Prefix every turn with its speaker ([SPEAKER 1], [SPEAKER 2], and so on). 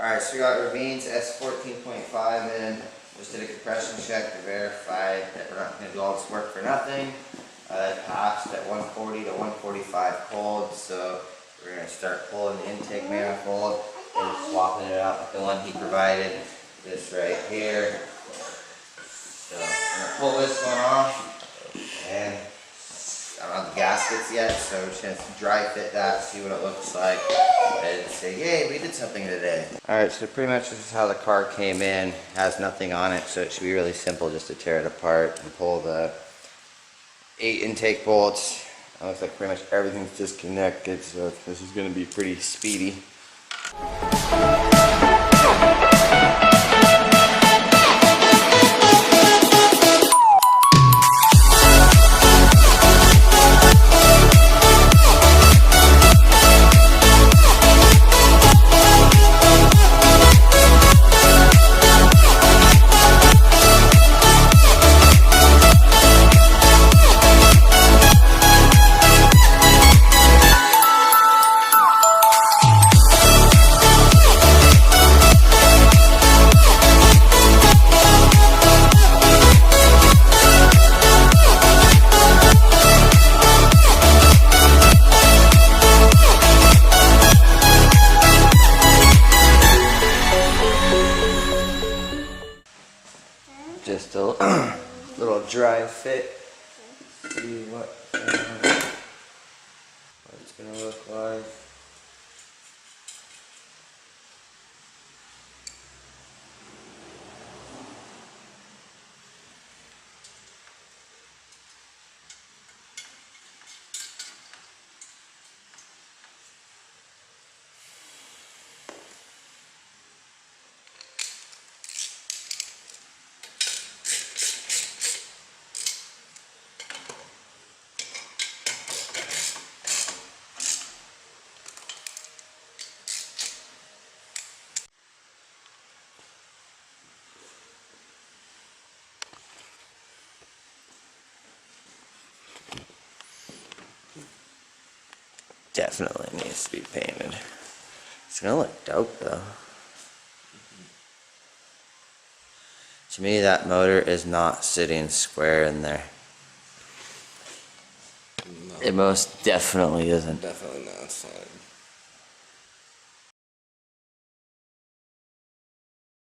[SPEAKER 1] Alright, so we got Ravines S14.5 in. Just did a compression check to verify that we're not going to do all this work for nothing. It passed at 140 to 145 cold, so we're going to start pulling the intake manifold and swapping it out with the one he provided. This right here. So I'm going to pull this one off, and I don't have the gaskets yet, so we're just going to dry fit that, see what it looks like, and say, yay, we did something today. Alright, so pretty much this is how the car came in. It has nothing on it, so it should be really simple just to tear it apart and pull the 8 intake bolts. It looks like pretty much everything's disconnected, so this is going to be pretty speedy. Just a little dry fit. See what it's gonna look like. Definitely needs to be painted. It's gonna look dope though. To me, that motor is not sitting square in there.
[SPEAKER 2] No.
[SPEAKER 1] It most definitely isn't.
[SPEAKER 2] Definitely not. It's not.